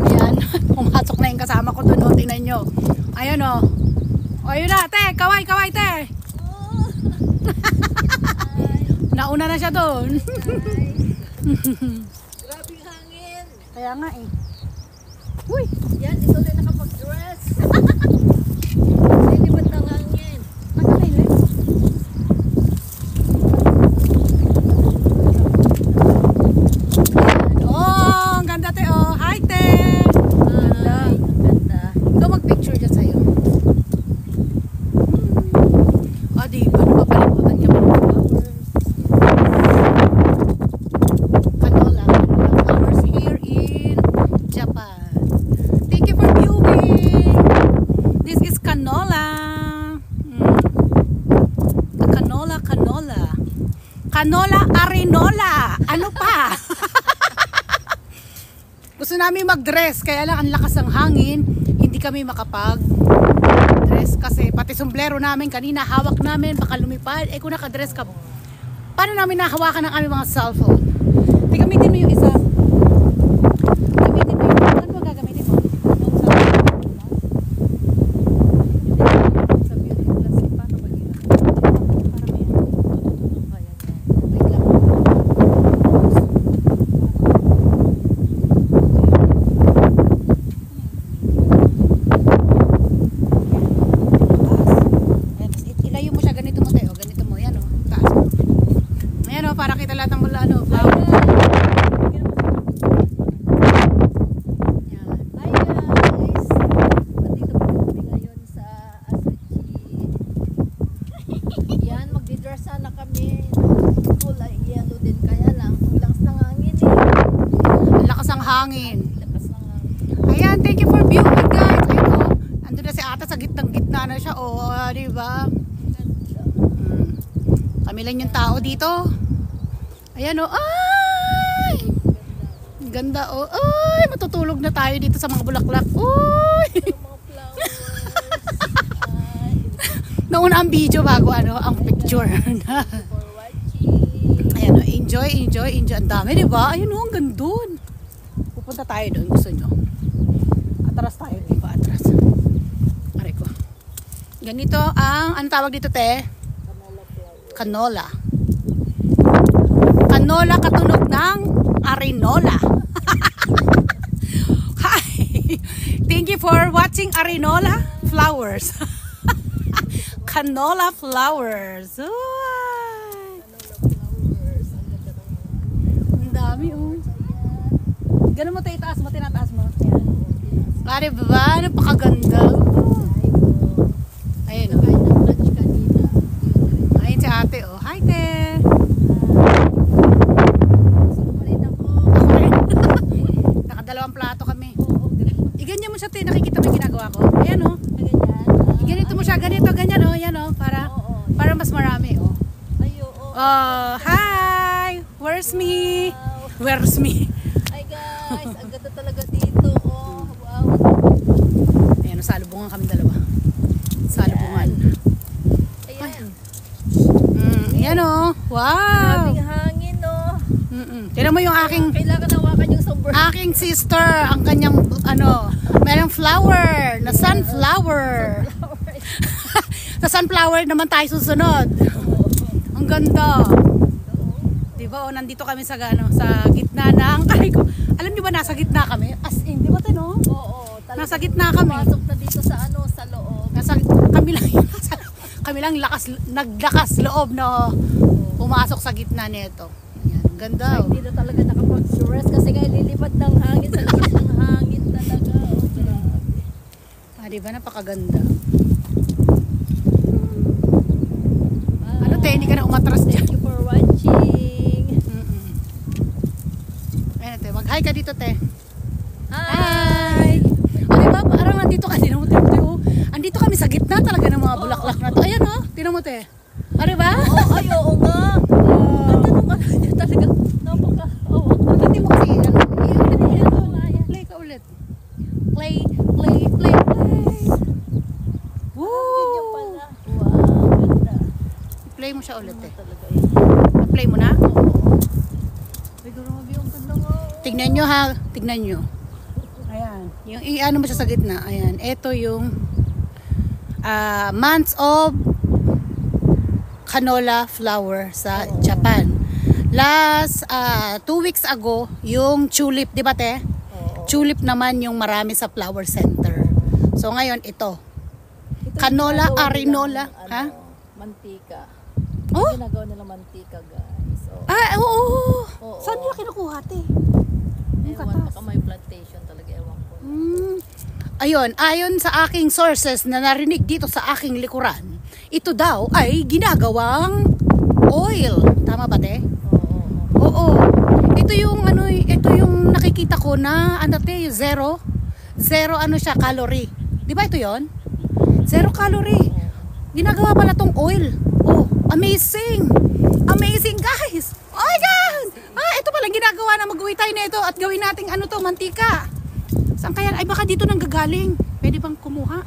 Ayan, pumasok na yung kasama ko doon. O, tingnan nyo. Ayan o. O, yun na, te. Kaway, kaway, te. Nauna na siya doon. Grabing hangin. Kaya nga eh. Uy! Yan, ito din nakapag-dress. Lilipad ng hangin. Nakakailan. Oh, ang ganda te oh. Hi te! Ganda. Ay, ang ganda. Ikaw mag-picture dyan sa'yo. Ah, di ba? Napapalimutan ka ba? Canola. Flowers here in Japan. Thank you for viewing. This is canola. Canola, canola. Canola arenola. Ano pa? Gusto namin mag-dress, kaya lang ang lakas ng hangin, hindi kami makapag-dress kasi pati sombrero namin kanina hawak namin, baka lumipad. Eh kung naka-dress ka, paano namin nahawakan ng aming mga cellphone? Di gamitin mo yung isa. Gamitin mo yung, ano ba gagamitin mo? Sa beauty plus, paano mag-ilan? Para may tututulong kaya niya. Wait lang. Ayan, tapos ilayo mo siya, ganito mo tayo, ganito mo, yan o, taas mo. Ayan o, para kita lahat ng mula, ano, flower. Yan. Hi guys! Nandito po kami ngayon sa Asuchi. Yan, magdi-dress sana kami. Kulay yellow din kaya lang. Ang lakas ng hangin eh. Ang lakas ng hangin. Lakas ng hangin. Ayan, thank you for viewing guys. Ayun o, andun na si ata sa gitnang-gitna na siya, o, diba? Kami lang yung tao dito. Ayan o, ay! Ang ganda o, ay! Matutulog na tayo dito sa mga bulaklak. Uy! Mga flowers. Ay, Nauna ang video bago ano, ang picture. for watching. Ayan o, enjoy, enjoy, enjoy. Ang dami, diba? Ayun o, ang gandun. Pupunta tayo doon, gusto nyo. Atras tayo, diba? Atras. Aray ko. Ganito ang, ano tawag dito, te? Canola. Canola katunog ng arenola. Hi! Thank you for watching arenola flowers. Canola flowers. Uy! Flowers. Ang ganda ng Ang dami oh. Ganun mo tayo, itaas mo, tinataas mo. Pare ba? Napakaganda. Ayun oh. kain ng lunch kanina. Ayun si ate oh. Hi te! Sumalit ako. Ako rin. Nakadalawang plato kami. Oo, Iganyan mo siya te, nakikita mo yung ginagawa ko. Ayan oh. ganyan. Ganito mo siya, ganito, ganyan oh. Yan oh, para mas marami oh. Ay, oo. Oh, hi! Where's me? Where's me? Hi guys, ang ganda talaga dito. Oh, wow. Ayan, salubungan kami dalawa. Salubungan. Ayan. Ayan oh. Wow! Grabing hangin, no. Tignan mo yung Kailangan hawakan yung sombrero. aking sister, ang kanyang ano, merong flower, na sunflower. Sa sunflower naman tayo susunod. Ang ganda. Diba, oh, nandito kami sa ano, sa gitna ng, ay ko, alam niyo ba nasa gitna kami? As in, di ba no? Oo, talaga. Nasa gitna kami. Pasok na dito sa ano, sa loob. Kami lang kami lang naglakas loob na pumasok sa gitna nito. Ayan, ang ganda. Ay, Oh. hindi na talaga nakapag-dress kasi nga lilipad ng hangin sa lakas ng hangin talaga. Oh, grabe. Ah, di ba napakaganda? Ano te, hindi ka na umatras dyan. Thank you for watching. Ayan te, mag-hi ka dito te. Hi! O diba, parang nandito kasi, andito kami sa gitna talaga ng mga bulaklak na to. Ayan o, tinan mo te. O diba? Oh, ay, oo nga. Ganda nung ano niya talaga. Napaka, oo. Hindi mo kasi, ano, iulit mo yan. Play ka ulit. Play, play, play, play. Ganyan Woo! pala. Wow, ganda. Play mo siya ulit eh. Talaga yun. Play mo na? tignan nyo ha. Tignan nyo. Ayan. Yung ano mo siya sa gitna. Ayan. Ito yung months of canola flower sa Japan. Last 2 weeks ago, yung tulip, di ba te? Tulip naman yung marami sa flower center. So ngayon, ito. Canola, arinola. Ha? Mantika. Oh? Ginagawa nila mantika, guys. Oh. Oo. Oo. Saan nila kinukuha, te? Ewan, baka may plantation talaga, ewan ko. Ayun, ayon sa aking sources na narinig dito sa aking likuran, ito daw ay ginagawang oil. Tama ba, te? Oo. Ito yung ano, ito yung nakikita ko na ano te, zero ano siya, calorie. 'Di ba ito 'yon? Zero calorie. Ginagawa pala tong oil. Oh, amazing. Amazing, guys. Oh my god. Ito pala ginagawa na mag-uwi tayo nito at gawin nating ano to, mantika. Saan kaya? Ay baka dito nang gagaling. Pwede bang kumuha?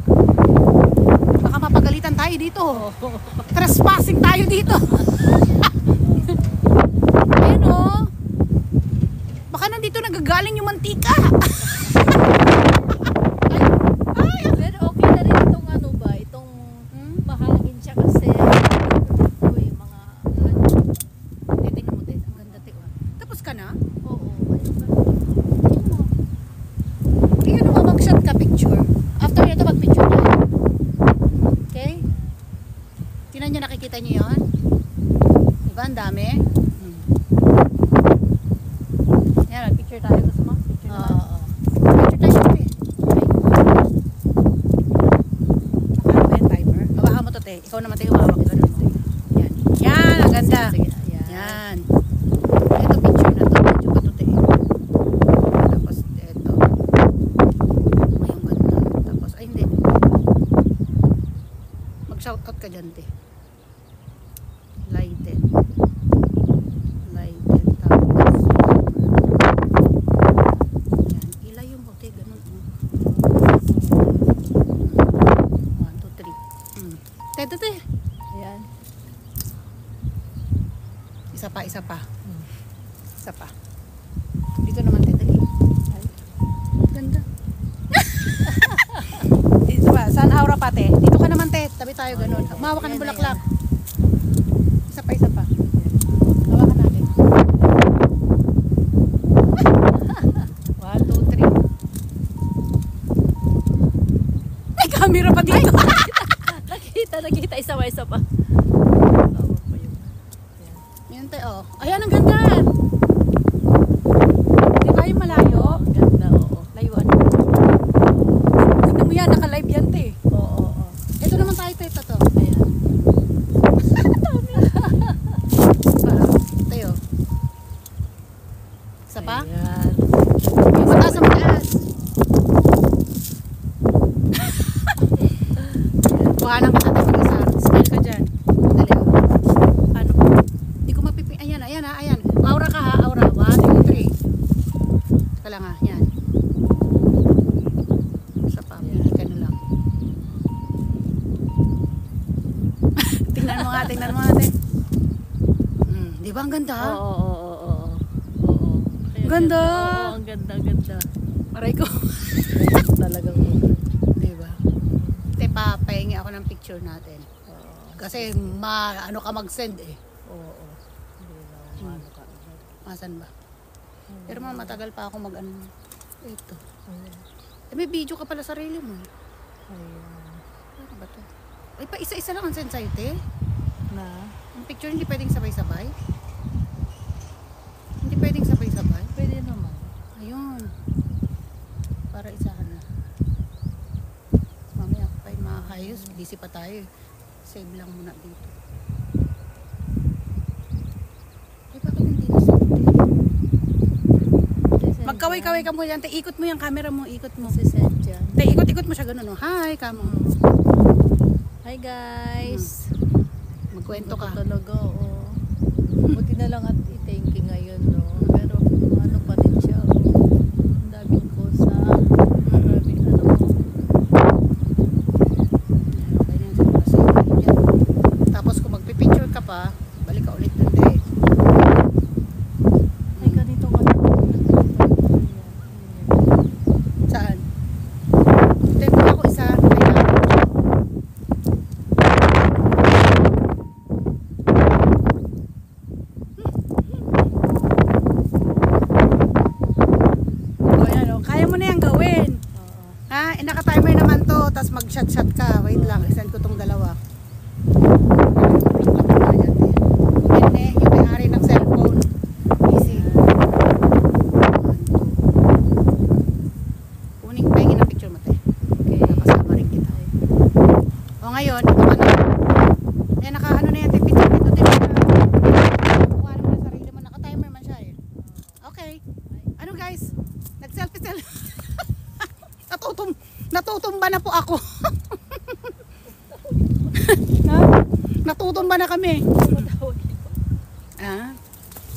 Baka mapagalitan tayo dito. Trespassing tayo dito. Ayan o. Baka nandito nagagaling yung mantika. Pero okay na rin itong ano ba? Itong mahangin siya kasi. Uy, mga... Titignan mo din. Ang ganda, te. Tapos ka na? Oo. Tingnan mo, mag-shot ka picture. After nito, mag-picture na. Okay? Tingnan nyo, nakikita nyo yun? Diba, ang dami? Yan, picture tayo. Gusto mo? Picture naman. Picture tayo, te. Naka ano yan, timer? Hawakan mo to, te. Ikaw naman, te, humawak. Ganun mo. Yan. Yan, ang ganda. Sige, Yan. Ito, picture na to. Medyo ba to, te? Tapos, ito. Ay, ang ganda. Tapos, ay, hindi. Mag-shoutout ka dyan, te. Lighted. Tapos, yan. Ilayo mo, te. Ganun. 1, 2, 3. Te. Ayan. Isa pa. Isa pa. Dito naman, te. Dali. Ay. Ganda. Dito pa. Saan aura pa, te? Dito ka naman, te. Tabi tayo, ganun. Mahawa ka ng bulaklak. Isa pa. Hawakan natin. 1, 2, 3. May camera pa dito. Nakita. Isa pa. Tawag pa yun. Yan, te, oh. Ayan, ang ganda. Di ba yung malayo? Ang ganda, oo. Layuan. Tignan mo yan, naka-live yan, te. Oo. Ito naman tayo, te. Ito. Ayan. Tayo. Isa pa? Ayan. Mataas ang mataas. Buhanan ka natin mag-isa. Smile ka dyan. Dali. Ano? Hindi ko mapipin. Ayan. Aura ka ha. Aura. 1, 2, 3. Teka lang ha. Yan. Isa pa. Pili ka na lang. Tingnan mo nga. Di ba ang ganda? Oo. Kaya Ganda. Oo, ang ganda. Aray ko. Talagang Di ba? Papahingi ako ng picture natin. Kasi ano ka mag-send eh. Oo. Hindi na ano ka. Masan ba? Pero matagal pa ako mag-ano. Ito. May video ka pala sarili mo. Ano ba to? Ay, pa isa-isa lang ang send sa'yo, te. Na? Ang picture hindi pwedeng sabay-sabay. Hindi pwedeng sabay-sabay. Pwede naman. Ayun. Para isahan na. Mamaya ako pa yung makakayos. Busy pa tayo. Save lang muna dito. Ay, bakit hindi na save? Magkaway-kaway ka mo yan. Te, ikot mo yung camera mo. Ikot mo. Sisend dyan. Te, ikot-ikot mo siya ganun. Oh. Hi, kamo. Hi guys. Magkwento ka. Talaga, oo. Buti na lang at i-thank you ngayon, no? Pero ano pa din siya, oh. Ang daming kosa. Maraming ano. Tapos kung magpipicture ka pa, balik ka ulit dun, te. Ay, ganito ka na.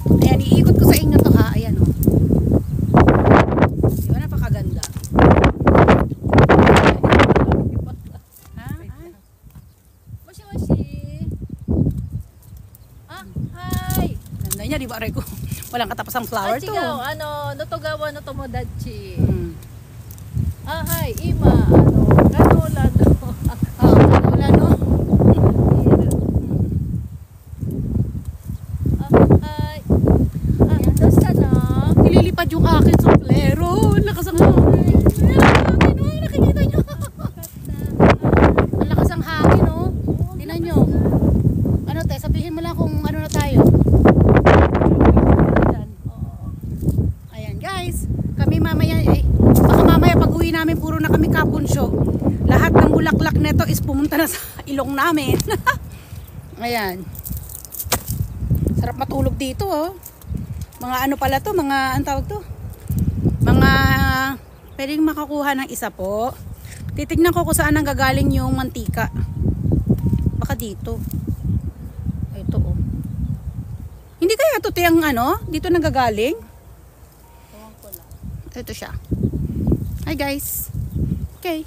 Ayan, iikot ko sa inyo to ha. Ayan o. Di ba napakaganda? Ha? Ay. Moshi. Ah, hi. Ganda niya, di ba? Aray ko. Walang katapasang flower to. Chigaw, notogawa no tomodachi. Hmm. Ah, hi, Ima, kanola no. Wala no? Ah, hi. Dosta na. Nililipad yung akin sombrero. Ang lakas ang hangin. Nakikita nyo. Ang lakas ang hangin, oh. Tingnan nyo. Ano, te, sabihin mo lang kung ano na tayo. Ayan, guys. Kami mamaya, baka mamaya pag uwi namin, puro na kami kapunsyo. Lahat ng bulaklak neto is pumunta na sa ilong namin. Ayan. Sarap matulog dito, oh. Mga ano pala to, mga, ang tawag to? Mga, pwedeng makakuha ng isa po. Titignan ko kung saan ang gagaling yung mantika. Baka dito. Ito, oh. Hindi kaya ito tiyang ano, dito nagagaling? Ito siya. Hi guys. Okay.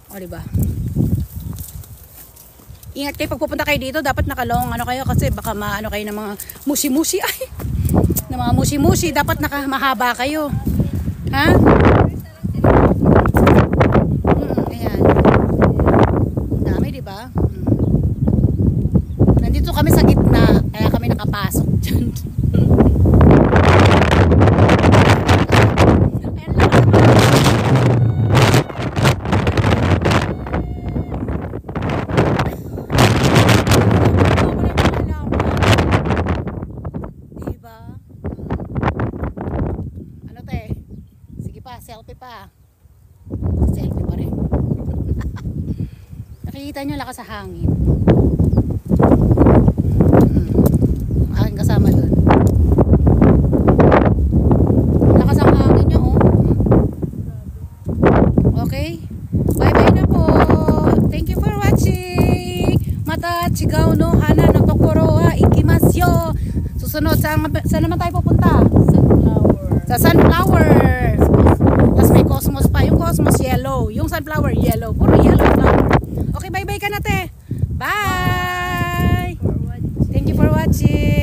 O, diba? Ingat kayo pag pupunta kayo dito, dapat nakalong ano kayo kasi baka maano kayo ng mga musi-musi. Ay! Ng mga musi-musi, dapat mahaba kayo. Ha? Ayan. Dami, diba? Nandito kami sa gitna, kaya kami nakapasok dyan. Selfie pa. Selfie pa rin. Nakikita nyo lakas sa hangin. Aking kasama doon. Lakas ang hangin nyo, oh. Okay. Bye-bye na po. Thank you for watching. Mata chigaw no hana no tokoro wa ikimasyo. Susunod, saan naman tayo pupunta? Sunflower. Sa sunflower. Tapos may cosmos pa. Yung cosmos yellow. Yung sunflower yellow. Puro yellow flower. Okay, bye-bye ka na, te. Bye! For watching. Thank you for watching.